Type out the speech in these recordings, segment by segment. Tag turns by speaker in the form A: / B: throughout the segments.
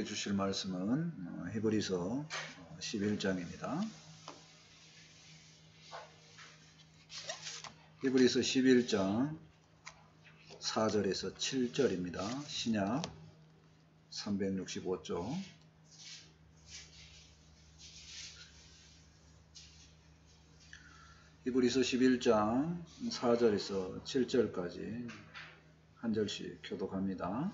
A: 우리에게 주실 말씀은 히브리서 11장입니다. 히브리서 11장 4절에서 7절입니다. 신약 365쪽. 히브리서 11장 4절에서 7절까지 한 절씩 교독합니다.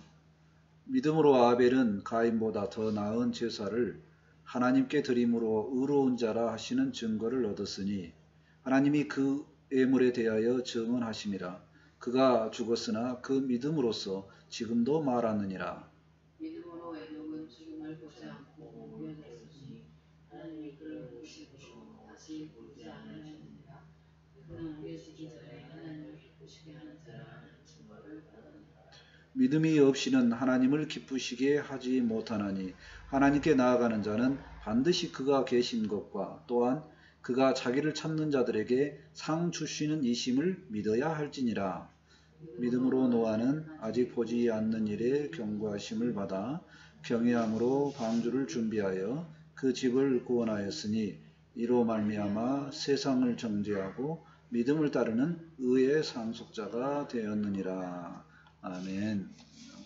A: 믿음으로 아벨은 가인보다 더 나은 제사를 하나님께 드림으로 의로운 자라 하시는 증거를 얻었으니 하나님이 그 예물에 대하여 증언하심이라. 그가 죽었으나 그 믿음으로써 지금도 말하느니라.
B: 믿음으로 에녹은 죽음을 보지 않고 면했으니 하나님이 그를 보시고 다시 보지 않으셨느니라. 그는 우겨지기 전에 하나님을 기쁘시게 하는 자라는 증거를 받았느니라.
A: 믿음이 없이는 하나님을 기쁘시게 하지 못하나니 하나님께 나아가는 자는 반드시 그가 계신 것과 또한 그가 자기를 찾는 자들에게 상 주시는 이심을 믿어야 할지니라. 믿음으로 노아는 아직 보지 않는 일에 경고하심을 받아 경외함으로 방주를 준비하여 그 집을 구원하였으니 이로 말미암아 세상을 정죄하고 믿음을 따르는 의의 상속자가 되었느니라. 아멘.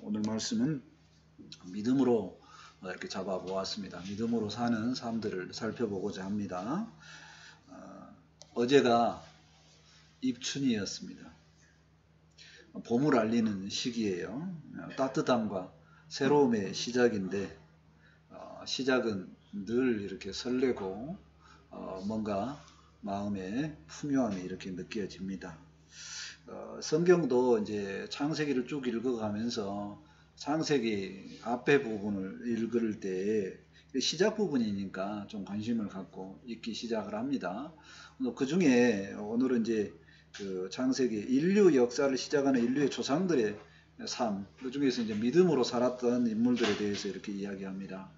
A: 오늘 말씀은 믿음으로 이렇게 잡아보았습니다. 믿음으로 사는 삶들을 살펴보고자 합니다. 어제가 입춘이었습니다. 봄을 알리는 시기예요. 따뜻함과 새로움의 시작인데 시작은 늘 이렇게 설레고 뭔가 마음에 풍요함이 이렇게 느껴집니다. 성경도 이제 창세기를 쭉 읽어가면서 창세기 앞에 부분을 읽을 때 시작 부분이니까 좀 관심을 갖고 읽기 시작을 합니다. 그 중에 오늘은 이제 그 창세기 인류 역사를 시작하는 인류의 조상들의 삶, 그 중에서 이제 믿음으로 살았던 인물들에 대해서 이렇게 이야기합니다.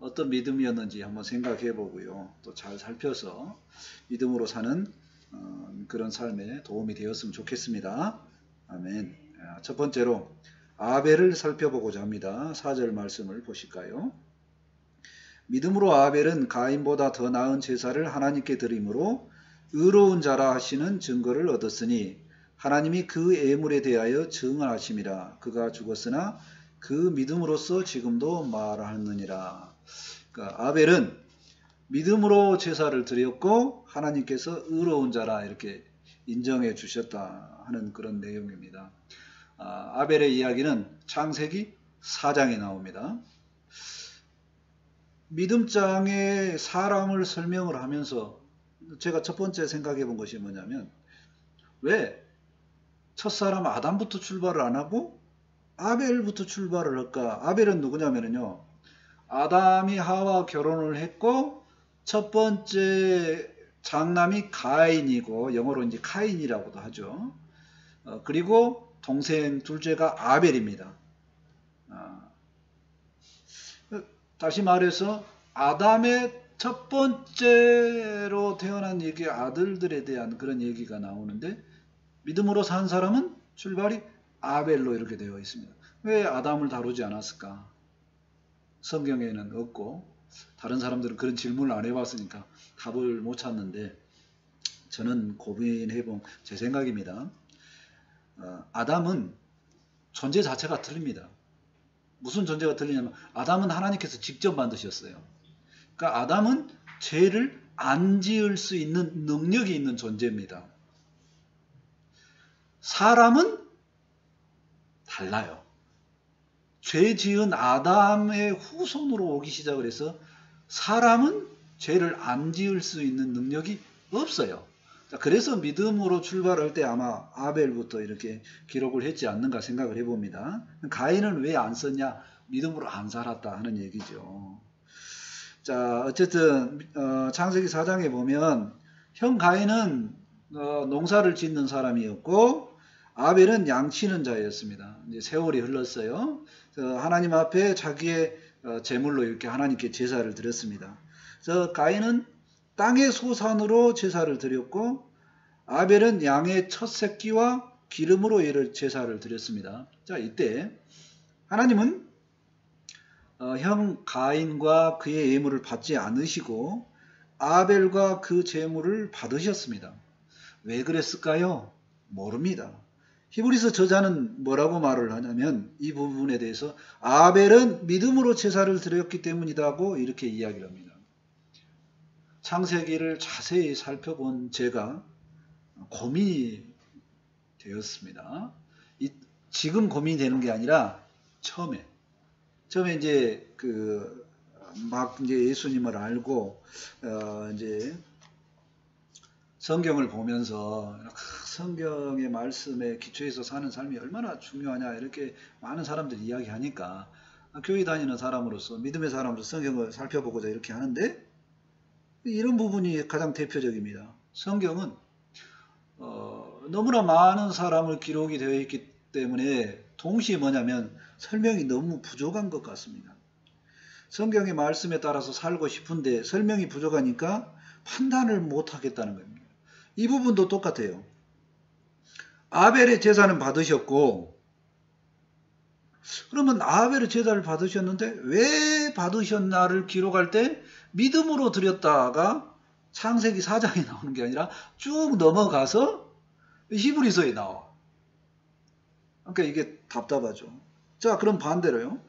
A: 어떤 믿음이었는지 한번 생각해 보고요. 또 잘 살펴서 믿음으로 사는 그런 삶에 도움이 되었으면 좋겠습니다. 아멘. 첫 번째로 아벨을 살펴보고자 합니다. 4절 말씀을 보실까요? 믿음으로 아벨은 가인보다 더 나은 제사를 하나님께 드림으로 의로운 자라 하시는 증거를 얻었으니 하나님이 그 예물에 대하여 증언하심이라. 그가 죽었으나 그 믿음으로써 지금도 말하느니라. 그러니까 아벨은 믿음으로 제사를 드렸고 하나님께서 의로운 자라 이렇게 인정해 주셨다 하는 그런 내용입니다. 아벨의 이야기는 창세기 4장에 나옵니다. 믿음장에 사람을 설명을 하면서 제가 첫 번째 생각해 본 것이 뭐냐면 왜 첫사람 아담부터 출발을 안 하고 아벨부터 출발을 할까? 아벨은 누구냐면요. 아담이 하와 결혼을 했고 첫 번째 장남이 가인이고 영어로 이제 카인이라고도 하죠. 그리고 동생 둘째가 아벨입니다. 다시 말해서 아담의 첫 번째로 태어난 얘기 아들들에 대한 그런 얘기가 나오는데 믿음으로 산 사람은 출발이 아벨로 이렇게 되어 있습니다. 왜 아담을 다루지 않았을까? 성경에는 없고 다른 사람들은 그런 질문을 안 해봤으니까 답을 못 찾는데 저는 고민해본 제 생각입니다. 아담은 존재 자체가 틀립니다. 무슨 존재가 틀리냐면 아담은 하나님께서 직접 만드셨어요. 그러니까 아담은 죄를 안 지을 수 있는 능력이 있는 존재입니다. 사람은 달라요. 죄 지은 아담의 후손으로 오기 시작을 해서 사람은 죄를 안 지을 수 있는 능력이 없어요. 그래서 믿음으로 출발할 때 아마 아벨부터 이렇게 기록을 했지 않는가 생각을 해봅니다. 가인은 왜 안 썼냐? 믿음으로 안 살았다 하는 얘기죠. 자, 어쨌든 창세기 4장에 보면 형 가인은 농사를 짓는 사람이었고 아벨은 양치는 자였습니다. 이제 세월이 흘렀어요. 하나님 앞에 자기의 제물로 이렇게 하나님께 제사를 드렸습니다. 그래서 가인은 땅의 소산으로 제사를 드렸고 아벨은 양의 첫 새끼와 기름으로 이를 제사를 드렸습니다. 자, 이때 하나님은 형 가인과 그의 예물을 받지 않으시고 아벨과 그 제물을 받으셨습니다. 왜 그랬을까요? 모릅니다. 히브리서 저자는 뭐라고 말을 하냐면 이 부분에 대해서 아벨은 믿음으로 제사를 드렸기 때문이다고 이렇게 이야기를 합니다. 창세기를 자세히 살펴본 제가 고민이 되었습니다. 지금 고민이 되는 게 아니라 처음에 이제 막 이제 예수님을 알고 이제 성경을 보면서 성경의 말씀에 기초해서 사는 삶이 얼마나 중요하냐 이렇게 많은 사람들이 이야기하니까 교회 다니는 사람으로서 믿음의 사람으로서 성경을 살펴보고자 이렇게 하는데 이런 부분이 가장 대표적입니다. 성경은 너무나 많은 사람을 기록이 되어 있기 때문에 동시에 뭐냐면 설명이 너무 부족한 것 같습니다. 성경의 말씀에 따라서 살고 싶은데 설명이 부족하니까 판단을 못하겠다는 겁니다. 이 부분도 똑같아요. 아벨의 제사는 받으셨고 그러면 아벨의 제사를 받으셨는데 왜 받으셨나를 기록할 때 믿음으로 드렸다가 창세기 4장에 나오는 게 아니라 쭉 넘어가서 히브리서에 나와. 그러니까 이게 답답하죠. 자, 그럼 반대로요.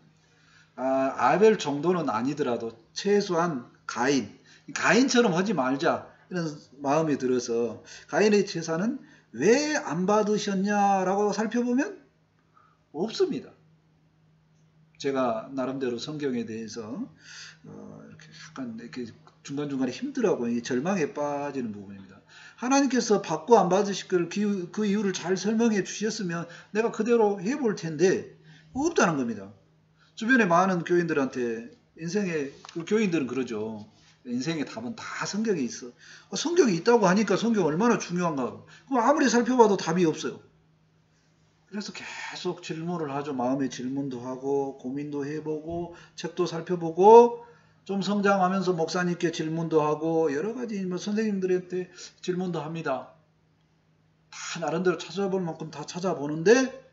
A: 아벨 정도는 아니더라도 최소한 가인처럼 하지 말자 이런 마음이 들어서 가인의 제사는 왜 안 받으셨냐라고 살펴보면 없습니다. 제가 나름대로 성경에 대해서 이렇게 약간 이렇게 중간중간에 힘들어하고 절망에 빠지는 부분입니다. 하나님께서 받고 안 받으실 그 이유를 잘 설명해 주셨으면 내가 그대로 해볼 텐데 없다는 겁니다. 주변에 많은 교인들한테 교인들은 그러죠. 인생의 답은 다 성경에 있어. 성경이 있다고 하니까 성경 얼마나 중요한가. 그럼 아무리 살펴봐도 답이 없어요. 그래서 계속 질문을 하죠. 마음의 질문도 하고 고민도 해보고 책도 살펴보고 좀 성장하면서 목사님께 질문도 하고 여러 가지 선생님들한테 질문도 합니다. 다 나름대로 찾아볼 만큼 다 찾아보는데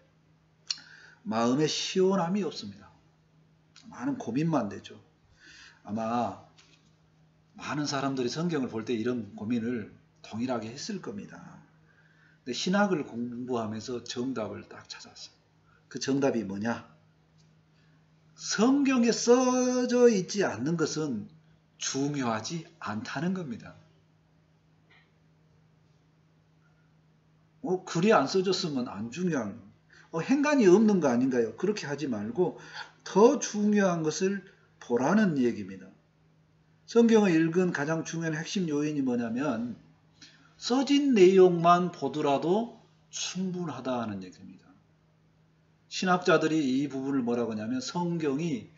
A: 마음에 시원함이 없습니다. 많은 고민만 되죠. 아마 많은 사람들이 성경을 볼 때 이런 고민을 동일하게 했을 겁니다. 근데 신학을 공부하면서 정답을 딱 찾았어요. 그 정답이 뭐냐? 성경에 써져 있지 않는 것은 중요하지 않다는 겁니다. 글이 안 써졌으면 안 중요한 행간이 없는 거 아닌가요? 그렇게 하지 말고 더 중요한 것을 보라는 얘기입니다. 성경을 읽은 가장 중요한 핵심 요인이 뭐냐면 써진 내용만 보더라도 충분하다는 얘기입니다. 신학자들이 이 부분을 뭐라고 하냐면 성경이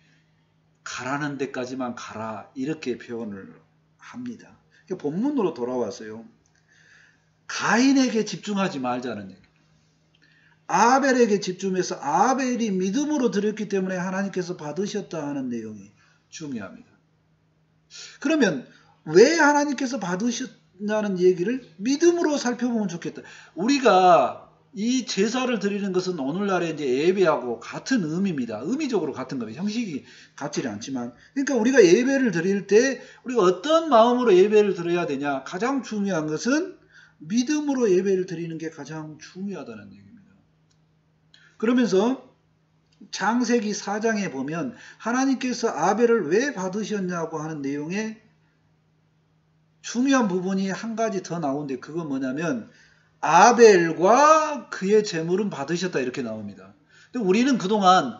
A: 가라는 데까지만 가라 이렇게 표현을 합니다. 본문으로 돌아와서요. 가인에게 집중하지 말자는 얘기. 아벨에게 집중해서 아벨이 믿음으로 드렸기 때문에 하나님께서 받으셨다 하는 내용이 중요합니다. 그러면 왜 하나님께서 받으셨냐는 얘기를 믿음으로 살펴보면 좋겠다. 우리가 이 제사를 드리는 것은 오늘날의 이제 예배하고 같은 의미입니다. 의미적으로 같은 겁니다. 형식이 같지는 않지만. 그러니까 우리가 예배를 드릴 때 우리가 어떤 마음으로 예배를 드려야 되냐. 가장 중요한 것은 믿음으로 예배를 드리는 게 가장 중요하다는 얘기입니다. 그러면서 창세기 4장에 보면 하나님께서 아벨을 왜 받으셨냐고 하는 내용에 중요한 부분이 한 가지 더 나오는데 그건 뭐냐면 아벨과 그의 제물은 받으셨다 이렇게 나옵니다. 근데 우리는 그동안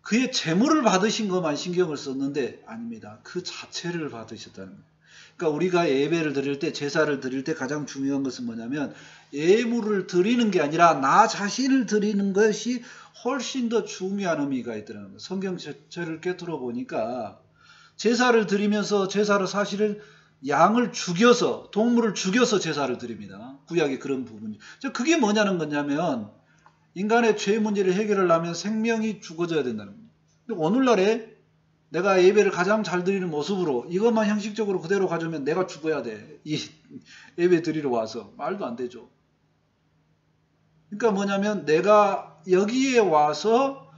A: 그의 제물을 받으신 것만 신경을 썼는데 아닙니다. 그 자체를 받으셨다는 거예요. 그러니까 우리가 예배를 드릴 때 제사를 드릴 때 가장 중요한 것은 뭐냐면 예물을 드리는 게 아니라 나 자신을 드리는 것이 훨씬 더 중요한 의미가 있더라는 거예요. 성경 자체를 꿰뚫어 보니까 제사를 드리면서 제사를 사실은 양을 죽여서 동물을 죽여서 제사를 드립니다. 구약의 그런 부분이. 그게 뭐냐는 거냐면 인간의 죄 문제를 해결하려면 생명이 죽어져야 된다는 겁니다. 근데 오늘날에 내가 예배를 가장 잘 드리는 모습으로 이것만 형식적으로 그대로 가져오면 내가 죽어야 돼. 이 예배 드리러 와서. 말도 안 되죠. 그러니까 뭐냐면 내가 여기에 와서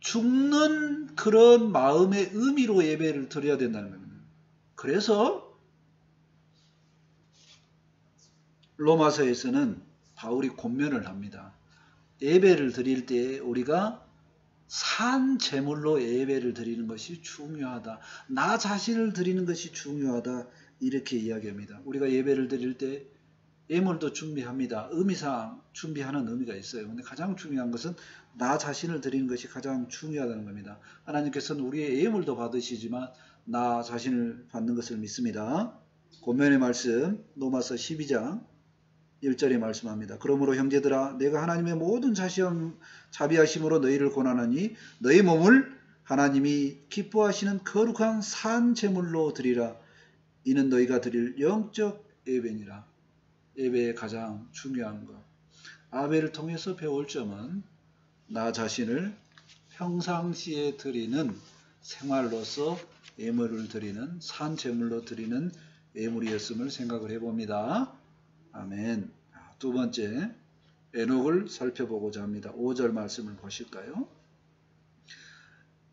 A: 죽는 그런 마음의 의미로 예배를 드려야 된다는 겁니다. 그래서 로마서에서는 바울이 권면을 합니다. 예배를 드릴 때 우리가 산 제물로 예배를 드리는 것이 중요하다. 나 자신을 드리는 것이 중요하다. 이렇게 이야기합니다. 우리가 예배를 드릴 때 예물도 준비합니다. 의미상 준비하는 의미가 있어요. 근데 가장 중요한 것은 나 자신을 드리는 것이 가장 중요하다는 겁니다. 하나님께서는 우리의 예물도 받으시지만 나 자신을 받는 것을 믿습니다. 권면의 말씀 로마서 12장 1절에 말씀합니다. 그러므로 형제들아 내가 하나님의 모든 자비하심으로 너희를 권하노니 너희 몸을 하나님이 기뻐하시는 거룩한 산 제물로 드리라. 이는 너희가 드릴 영적 예배니라. 예배의 가장 중요한 것. 아벨을 통해서 배울 점은 나 자신을 평상시에 드리는 생활로서 예물을 드리는 산 제물로 드리는 예물이었음을 생각을 해봅니다. 아멘. 두 번째, 에녹을 살펴보고자 합니다. 5절 말씀을 보실까요?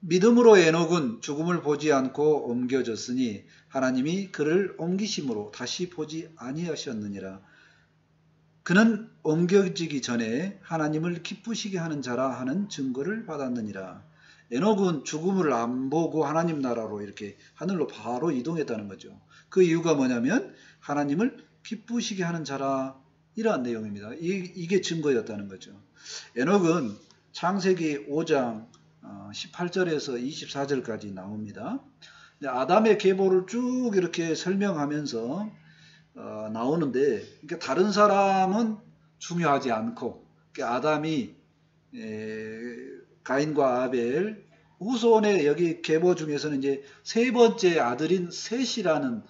A: 믿음으로 에녹은 죽음을 보지 않고 옮겨졌으니 하나님이 그를 옮기심으로 다시 보지 아니하셨느니라. 그는 옮겨지기 전에 하나님을 기쁘시게 하는 자라 하는 증거를 받았느니라. 에녹은 죽음을 안 보고 하나님 나라로 이렇게 하늘로 바로 이동했다는 거죠. 그 이유가 뭐냐면 하나님을 기쁘시게 하는 자라, 이러한 내용입니다. 이게 증거였다는 거죠. 에녹은 창세기 5장 18절에서 24절까지 나옵니다. 아담의 계보를 쭉 이렇게 설명하면서 나오는데, 그러니까 다른 사람은 중요하지 않고, 그러니까 아담이 가인과 아벨 후손의 여기 계보 중에서는 이제 세 번째 아들인 셋이라는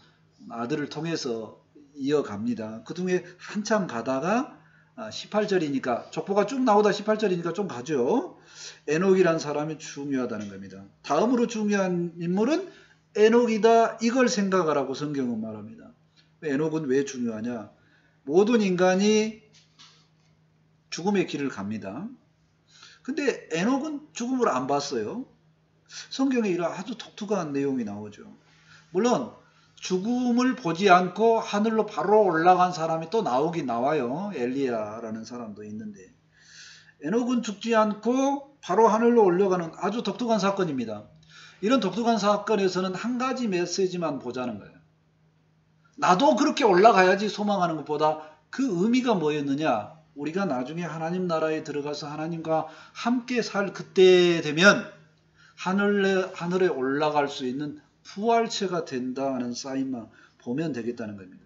A: 아들을 통해서 이어갑니다. 그 중에 한참 가다가 18절이니까 족보가 쭉 나오다 18절이니까 좀 가죠. 에녹이란 사람이 중요하다는 겁니다. 다음으로 중요한 인물은 에녹이다, 이걸 생각하라고 성경은 말합니다. 에녹은 왜 중요하냐? 모든 인간이 죽음의 길을 갑니다. 근데 에녹은 죽음을 안 봤어요. 성경에 이런 아주 독특한 내용이 나오죠. 물론 죽음을 보지 않고 하늘로 바로 올라간 사람이 또 나오긴 나와요. 엘리야라는 사람도 있는데, 에녹은 죽지 않고 바로 하늘로 올라가는 아주 독특한 사건입니다. 이런 독특한 사건에서는 한 가지 메시지만 보자는 거예요. 나도 그렇게 올라가야지 소망하는 것보다 그 의미가 뭐였느냐? 우리가 나중에 하나님 나라에 들어가서 하나님과 함께 살 그때 되면 하늘에 올라갈 수 있는 부활체가 된다는 사인만 보면 되겠다는 겁니다.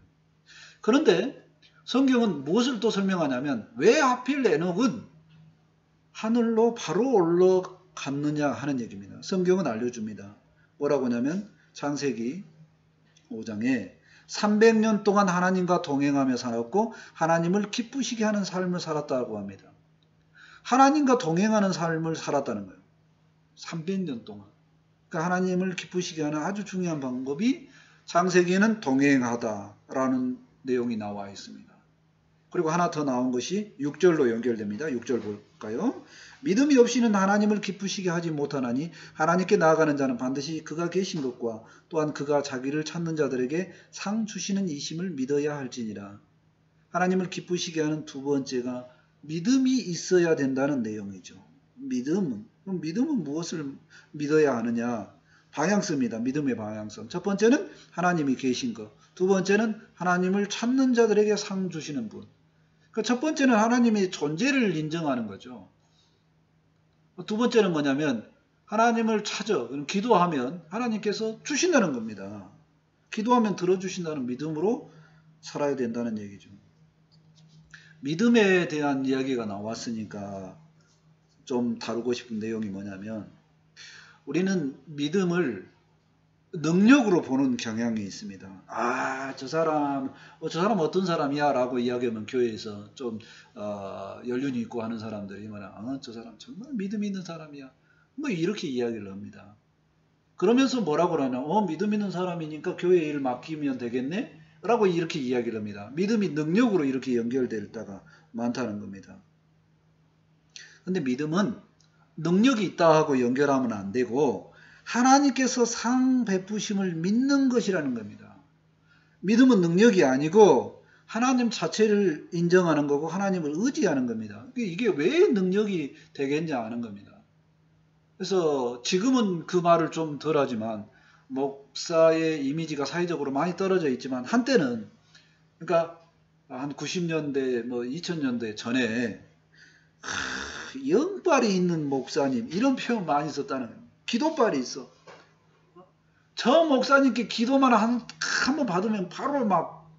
A: 그런데 성경은 무엇을 또 설명하냐면 왜 하필 에녹은 하늘로 바로 올라갔느냐 하는 얘기입니다. 성경은 알려줍니다. 뭐라고 하냐면 창세기 5장에 300년 동안 하나님과 동행하며 살았고 하나님을 기쁘시게 하는 삶을 살았다고 합니다. 하나님과 동행하는 삶을 살았다는 거예요. 300년 동안. 그러니까 하나님을 기쁘시게 하는 아주 중요한 방법이 창세기에는 동행하다라는 내용이 나와 있습니다. 그리고 하나 더 나온 것이 6절로 연결됩니다. 6절 볼까요? 믿음이 없이는 하나님을 기쁘시게 하지 못하나니 하나님께 나아가는 자는 반드시 그가 계신 것과 또한 그가 자기를 찾는 자들에게 상 주시는 이심을 믿어야 할지니라. 하나님을 기쁘시게 하는 두 번째가 믿음이 있어야 된다는 내용이죠. 믿음은 무엇을 믿어야 하느냐? 방향성입니다. 믿음의 방향성. 첫 번째는 하나님이 계신 것. 두 번째는 하나님을 찾는 자들에게 상 주시는 분. 첫 번째는 하나님의 존재를 인정하는 거죠. 두 번째는 뭐냐면 하나님을 찾아 기도하면 하나님께서 주신다는 겁니다. 기도하면 들어주신다는 믿음으로 살아야 된다는 얘기죠. 믿음에 대한 이야기가 나왔으니까 좀 다루고 싶은 내용이 뭐냐면 우리는 믿음을 능력으로 보는 경향이 있습니다. 저 사람 어떤 사람이야 라고 이야기하면 교회에서 좀 연륜이 있고 하는 사람들이 저 사람 정말 믿음 있는 사람이야 뭐 이렇게 이야기를 합니다. 그러면서 뭐라고 그러냐, 믿음 있는 사람이니까 교회 일 맡기면 되겠네 라고 이렇게 이야기를 합니다. 믿음이 능력으로 이렇게 연결될 때가 많다는 겁니다. 근데 믿음은 능력이 있다 하고 연결하면 안 되고 하나님께서 상 베푸심을 믿는 것이라는 겁니다. 믿음은 능력이 아니고 하나님 자체를 인정하는 거고 하나님을 의지하는 겁니다. 이게 왜 능력이 되겠냐 하는 겁니다. 그래서 지금은 그 말을 좀 덜 하지만 목사의 이미지가 사회적으로 많이 떨어져 있지만 한때는 그러니까 한 90년대 뭐 2000년대 전에 영빨이 있는 목사님 이런 표현 많이 썼다는 거예요. 기도빨이 있어. 저 목사님께 기도만 한번 받으면 바로 막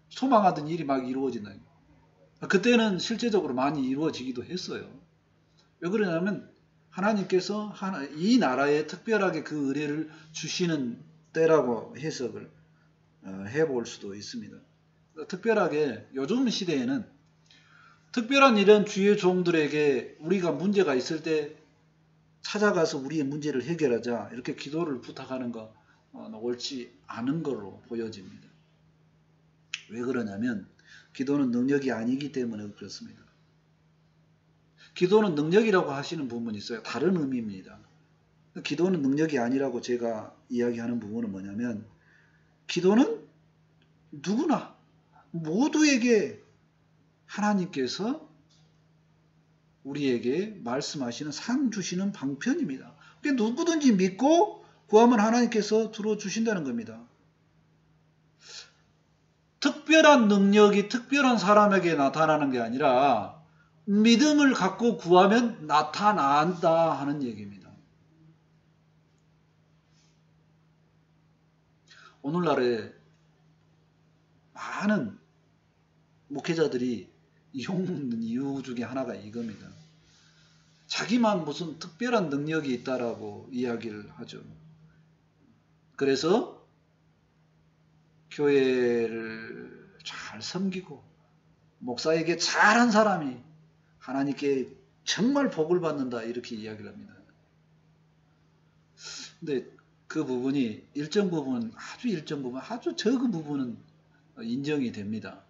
A: 소망하던 일이 막 이루어진다. 그때는 실제적으로 많이 이루어지기도 했어요. 왜 그러냐면 하나님께서 이 나라에 특별하게 그 의뢰를 주시는 때라고 해석을 해볼 수도 있습니다. 특별하게 요즘 시대에는 특별한 이런 주의 종들에게 우리가 문제가 있을 때 찾아가서 우리의 문제를 해결하자 이렇게 기도를 부탁하는 거 옳지 않은 걸로 보여집니다. 왜 그러냐면 기도는 능력이 아니기 때문에 그렇습니다. 기도는 능력이라고 하시는 부분이 있어요. 다른 의미입니다. 기도는 능력이 아니라고 제가 이야기하는 부분은 뭐냐면 기도는 누구나 모두에게 하나님께서 우리에게 말씀하시는 상 주시는 방편입니다. 누구든지 믿고 구하면 하나님께서 들어주신다는 겁니다. 특별한 능력이 특별한 사람에게 나타나는 게 아니라 믿음을 갖고 구하면 나타난다 하는 얘기입니다. 오늘날에 많은 목회자들이 욕먹는 이유 중에 하나가 이겁니다. 자기만 무슨 특별한 능력이 있다라고 이야기를 하죠. 그래서 교회를 잘 섬기고 목사에게 잘한 사람이 하나님께 정말 복을 받는다 이렇게 이야기를 합니다. 근데 그 부분이 일정 부분 아주 적은 부분은 인정이 됩니다.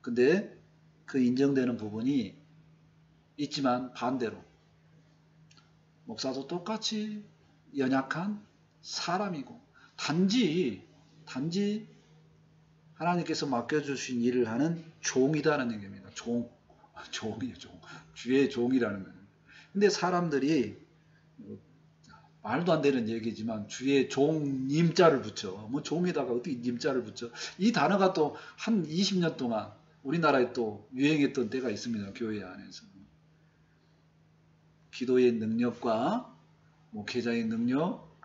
A: 근데 그 인정되는 부분이 있지만 반대로 목사도 똑같이 연약한 사람이고 단지 하나님께서 맡겨주신 일을 하는 종이다라는 얘기입니다. 종이에요. 주의 종이라는 거예요. 근데 사람들이 말도 안 되는 얘기지만 주의 종 님자를 붙여. 뭐 종에다가 어떻게 님자를 붙여. 이 단어가 또 한 20년 동안 우리나라에 또 유행했던 때가 있습니다. 교회 안에서. 기도의 능력과 목회자의 능력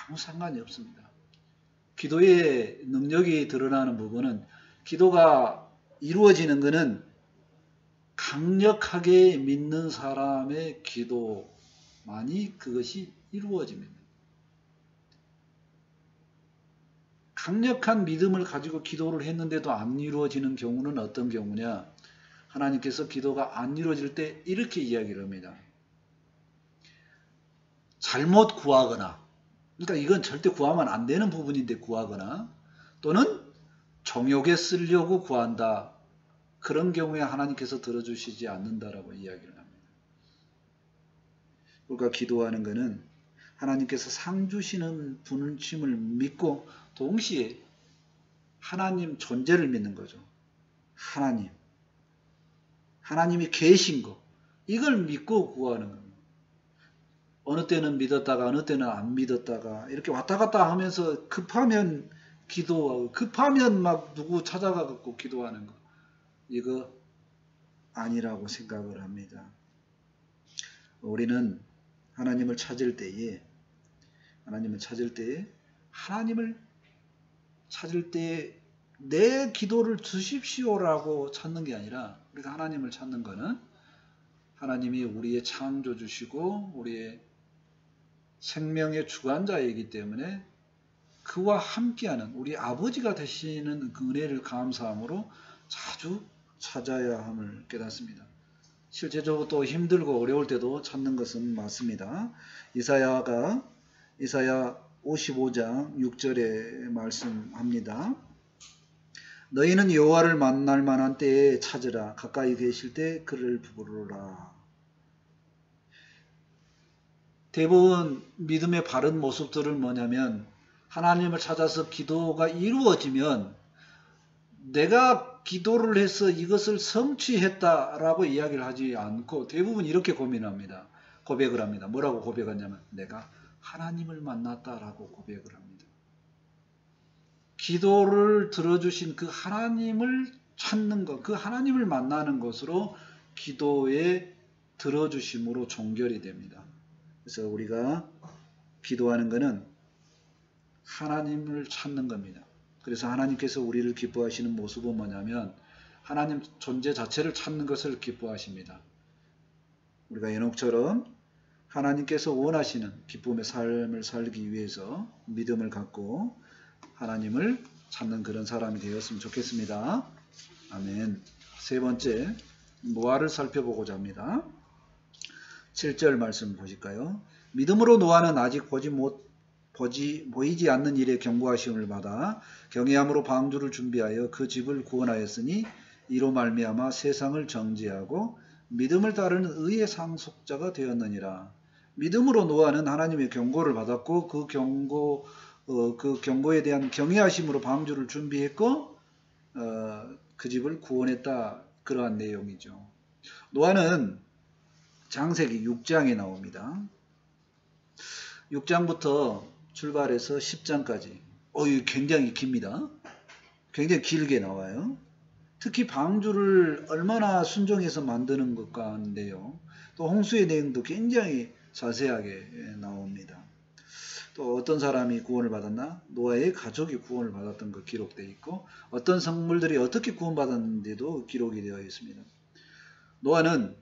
A: 아무 상관이 없습니다. 기도의 능력이 드러나는 부분은 기도가 이루어지는 것은 강력하게 믿는 사람의 기도만이 그것이 이루어집니다. 강력한 믿음을 가지고 기도를 했는데도 안 이루어지는 경우는 어떤 경우냐? 하나님께서 기도가 안 이루어질 때 이렇게 이야기를 합니다. 잘못 구하거나, 그러니까 이건 절대 구하면 안 되는 부분인데 구하거나, 또는 정욕에 쓰려고 구한다. 그런 경우에 하나님께서 들어주시지 않는다라고 이야기를 합니다. 우리가 기도하는 것은 하나님께서 상 주시는 분심을 믿고 동시에 하나님 존재를 믿는 거죠. 하나님이 계신 거, 이걸 믿고 구하는 겁니다. 어느 때는 믿었다가 어느 때는 안 믿었다가 이렇게 왔다 갔다 하면서 급하면 기도하고 급하면 막 누구 찾아가 갖고 기도하는 거, 이거 아니라고 생각을 합니다. 우리는 하나님을 찾을 때에 내 기도를 주십시오라고 찾는 게 아니라 우리가 하나님을 찾는 거는 하나님이 우리의 창조주시고 우리의 생명의 주관자이기 때문에 그와 함께하는 우리 아버지가 되시는 그 은혜를 감사함으로 자주 찾아야 함을 깨닫습니다. 실제적으로 또 힘들고 어려울 때도 찾는 것은 맞습니다. 이사야 55장 6절에 말씀합니다. 너희는 여호와를 만날 만한 때에 찾으라. 가까이 계실 때 그를 부르라. 대부분 믿음의 바른 모습들은 뭐냐면 하나님을 찾아서 기도가 이루어지면 내가 기도를 해서 이것을 성취했다라고 이야기를 하지 않고 대부분 이렇게 고민합니다. 고백을 합니다. 뭐라고 고백하냐면 내가 하나님을 만났다라고 고백을 합니다. 기도를 들어주신 그 하나님을 찾는 것, 그 하나님을 만나는 것으로 기도에 들어주심으로 종결이 됩니다. 그래서 우리가 기도하는 것은 하나님을 찾는 겁니다. 그래서 하나님께서 우리를 기뻐하시는 모습은 뭐냐면 하나님 존재 자체를 찾는 것을 기뻐하십니다. 우리가 에녹처럼 하나님께서 원하시는 기쁨의 삶을 살기 위해서 믿음을 갖고 하나님을 찾는 그런 사람이 되었으면 좋겠습니다. 아멘. 세 번째, 노아를 살펴보고자 합니다. 7절 말씀 보실까요? 믿음으로 노아는 아직 보이지 않는 일에 경고하심을 받아 경외함으로 방주를 준비하여 그 집을 구원하였으니 이로 말미암아 세상을 정죄하고 믿음을 따르는 의의 상속자가 되었느니라. 믿음으로 노아는 하나님의 경고를 받았고 그 경고에 대한 경외하심으로 방주를 준비했고 그 집을 구원했다. 그러한 내용이죠. 노아는 창세기 6장에 나옵니다. 6장부터 출발해서 10장까지 굉장히 깁니다. 굉장히 길게 나와요. 특히 방주를 얼마나 순종해서 만드는 것 같은데요. 또 홍수의 내용도 굉장히 자세하게 나옵니다. 또 어떤 사람이 구원을 받았나? 노아의 가족이 구원을 받았던 거 기록되어 있고 어떤 성물들이 어떻게 구원받았는데도 기록이 되어 있습니다. 노아는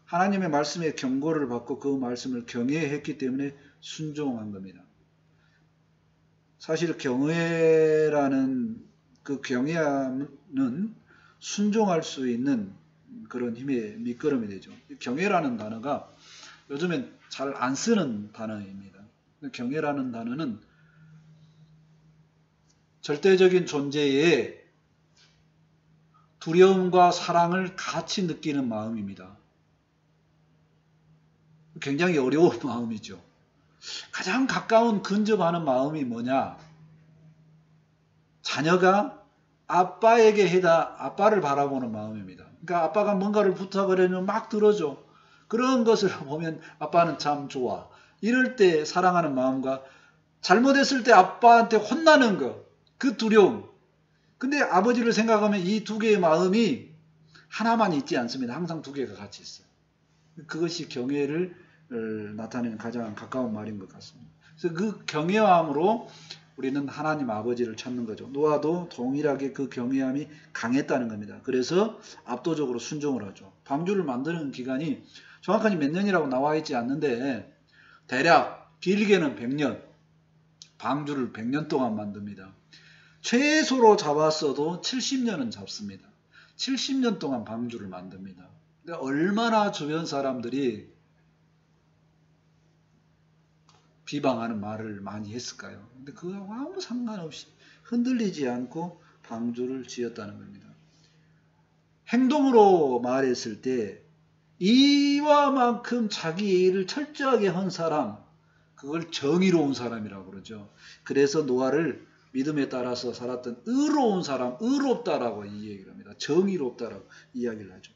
A: 하나님의 말씀에 경고를 받고 그 말씀을 경외했기 때문에 순종한 겁니다. 사실 경외라는 그 경외함은 순종할 수 있는 그런 힘의 밑거름이 되죠. 경외라는 단어가 요즘엔 잘 안 쓰는 단어입니다. 경외라는 단어는 절대적인 존재의 두려움과 사랑을 같이 느끼는 마음입니다. 굉장히 어려운 마음이죠. 가장 가까운 근접하는 마음이 뭐냐? 자녀가 아빠에게 아빠를 바라보는 마음입니다. 그러니까 아빠가 뭔가를 부탁을 하면 막 들어줘. 그런 것을 보면 아빠는 참 좋아. 이럴 때 사랑하는 마음과 잘못했을 때 아빠한테 혼나는 것, 그 두려움. 근데 아버지를 생각하면 이 두 개의 마음이 하나만 있지 않습니다. 항상 두 개가 같이 있어요. 그것이 경외를 나타내는 가장 가까운 말인 것 같습니다. 그래서 그 경외함으로 우리는 하나님 아버지를 찾는 거죠. 노아도 동일하게 그 경외함이 강했다는 겁니다. 그래서 압도적으로 순종을 하죠. 방주를 만드는 기간이 정확하게 몇 년이라고 나와 있지 않는데 대략 길게는 100년, 방주를 100년 동안 만듭니다. 최소로 잡았어도 70년은 잡습니다. 70년 동안 방주를 만듭니다. 근데 얼마나 주변 사람들이 비방하는 말을 많이 했을까요? 근데 그거하고 아무 상관없이 흔들리지 않고 방주를 지었다는 겁니다. 행동으로 말했을 때 이와만큼 자기 일을 철저하게 한 사람, 그걸 정의로운 사람이라고 그러죠. 그래서 노아를 믿음에 따라서 살았던 의로운 사람, 의롭다라고 이 얘기를 합니다. 정의롭다라고 이야기를 하죠.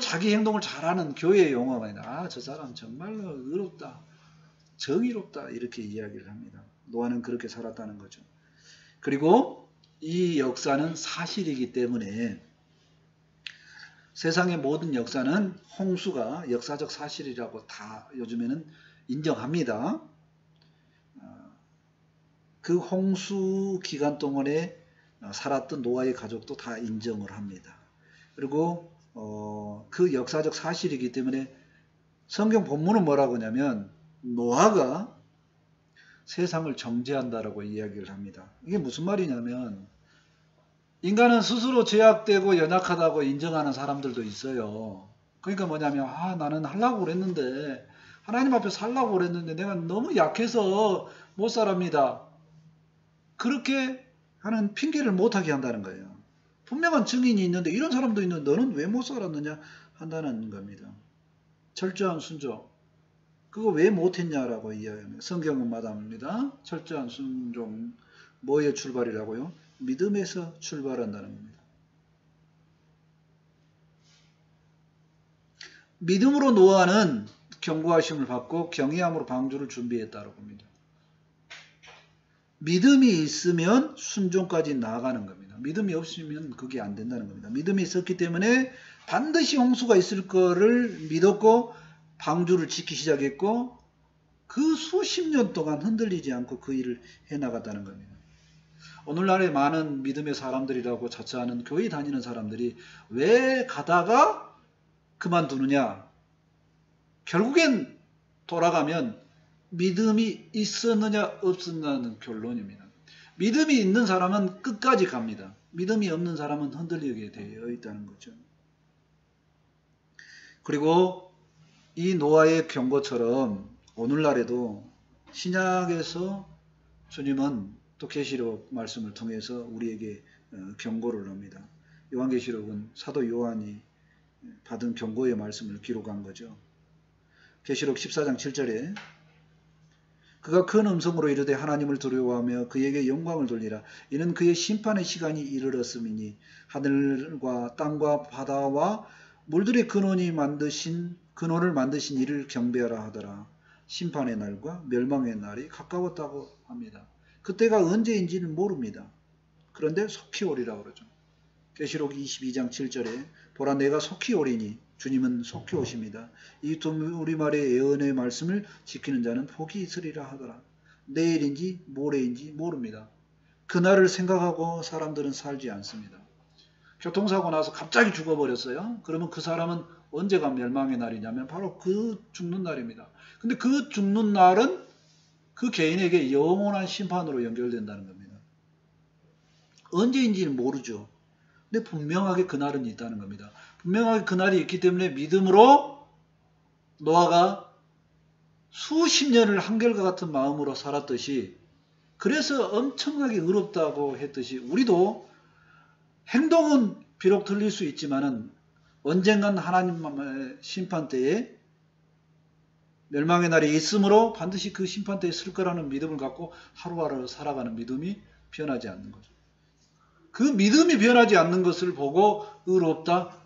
A: 자기 행동을 잘하는 교회의 용어가 아니라 저 사람 정말로 의롭다, 정의롭다 이렇게 이야기를 합니다. 노아는 그렇게 살았다는 거죠. 그리고 이 역사는 사실이기 때문에 세상의 모든 역사는 홍수가 역사적 사실이라고 다 요즘에는 인정합니다. 그 홍수 기간 동안에 살았던 노아의 가족도 다 인정을 합니다. 그리고 그 역사적 사실이기 때문에 성경 본문은 뭐라고 하냐면 노아가 세상을 정죄한다라고 이야기를 합니다. 이게 무슨 말이냐면 인간은 스스로 제약되고 연약하다고 인정하는 사람들도 있어요. 그러니까 뭐냐면 나는 하려고 그랬는데 하나님 앞에 살려고 그랬는데 내가 너무 약해서 못 살합니다. 그렇게 하는 핑계를 못하게 한다는 거예요. 분명한 증인이 있는데 이런 사람도 있는데 너는 왜 못 살았느냐 한다는 겁니다. 철저한 순종. 그거 왜 못했냐라고 이야기합니다. 성경은 마답니다. 철저한 순종. 뭐의 출발이라고요? 믿음에서 출발한다는 겁니다. 믿음으로 노아는 경고하심을 받고 경외함으로 방주를 준비했다고 봅니다. 믿음이 있으면 순종까지 나아가는 겁니다. 믿음이 없으면 그게 안 된다는 겁니다. 믿음이 있었기 때문에 반드시 홍수가 있을 거를 믿었고 방주를 짓기 시작했고 그 수십 년 동안 흔들리지 않고 그 일을 해나갔다는 겁니다. 오늘날의 많은 믿음의 사람들이라고 자처하는 교회 다니는 사람들이 왜 가다가 그만두느냐? 결국엔 돌아가면 믿음이 있었느냐 없었느냐는 결론입니다. 믿음이 있는 사람은 끝까지 갑니다. 믿음이 없는 사람은 흔들리게 되어 있다는 거죠. 그리고 이 노아의 경고처럼 오늘날에도 신약에서 주님은 또 계시록 말씀을 통해서 우리에게 경고를 합니다. 요한계시록은 사도 요한이 받은 경고의 말씀을 기록한 거죠. 계시록 14장 7절에 그가 큰 음성으로 이르되 하나님을 두려워하며 그에게 영광을 돌리라. 이는 그의 심판의 시간이 이르렀음이니 하늘과 땅과 바다와 물들의 근원을 만드신 이를 경배하라 하더라. 심판의 날과 멸망의 날이 가까웠다고 합니다. 그때가 언제인지는 모릅니다. 그런데 속히 오리라고 그러죠. 계시록 22장 7절에 보라 내가 속히 오리니 주님은 속히 오십니다. 이 우리말의 예언의 말씀을 지키는 자는 복이 있으리라 하더라. 내일인지 모레인지 모릅니다. 그날을 생각하고 사람들은 살지 않습니다. 교통사고 나서 갑자기 죽어버렸어요. 그러면 그 사람은 언제가 멸망의 날이냐면 바로 그 죽는 날입니다. 근데 그 죽는 날은 그 개인에게 영원한 심판으로 연결된다는 겁니다. 언제인지는 모르죠. 근데 분명하게 그날은 있다는 겁니다. 분명하게 그날이 있기 때문에 믿음으로 노아가 수십 년을 한결과 같은 마음으로 살았듯이 그래서 엄청나게 의롭다고 했듯이 우리도 행동은 비록 틀릴 수 있지만은 언젠간 하나님의 심판대에 멸망의 날이 있으므로 반드시 그 심판대에 쓸 거라는 믿음을 갖고 하루하루 살아가는 믿음이 변하지 않는 거죠. 그 믿음이 변하지 않는 것을 보고 의롭다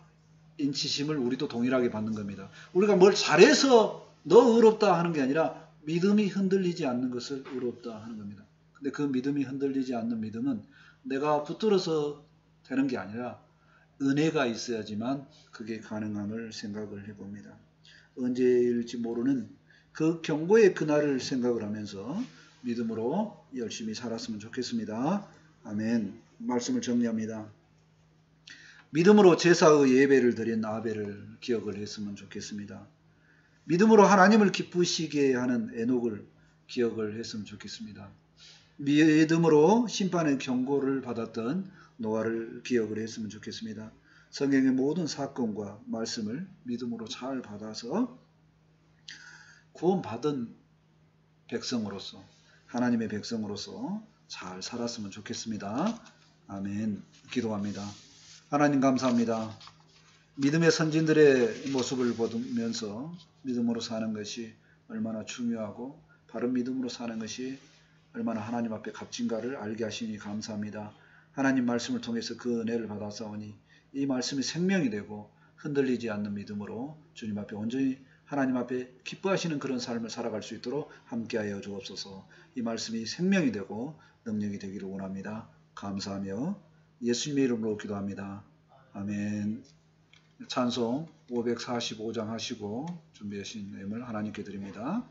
A: 인치심을 우리도 동일하게 받는 겁니다. 우리가 뭘 잘해서 너 의롭다 하는 게 아니라 믿음이 흔들리지 않는 것을 의롭다 하는 겁니다. 근데 그 믿음이 흔들리지 않는 믿음은 내가 붙들어서 되는 게 아니라 은혜가 있어야지만 그게 가능함을 생각을 해봅니다. 언제일지 모르는 그 경고의 그날을 생각을 하면서 믿음으로 열심히 살았으면 좋겠습니다. 아멘. 말씀을 정리합니다. 믿음으로 제사의 예배를 드린 아벨을 기억을 했으면 좋겠습니다. 믿음으로 하나님을 기쁘시게 하는 에녹을 기억을 했으면 좋겠습니다. 믿음으로 심판의 경고를 받았던 노아를 기억을 했으면 좋겠습니다. 성경의 모든 사건과 말씀을 믿음으로 잘 받아서 구원받은 백성으로서 하나님의 백성으로서 잘 살았으면 좋겠습니다. 아멘. 기도합니다. 하나님 감사합니다. 믿음의 선진들의 모습을 보면서 믿음으로 사는 것이 얼마나 중요하고 바른 믿음으로 사는 것이 얼마나 하나님 앞에 값진가를 알게 하시니 감사합니다. 하나님 말씀을 통해서 그 은혜를 받아싸우니 이 말씀이 생명이 되고 흔들리지 않는 믿음으로 주님 앞에 온전히 하나님 앞에 기뻐하시는 그런 삶을 살아갈 수 있도록 함께하여 주옵소서. 이 말씀이 생명이 되고 능력이 되기를 원합니다. 감사하며 예수님의 이름으로 기도합니다. 아멘. 찬송 545장 하시고 준비하신 내용을 하나님께 드립니다.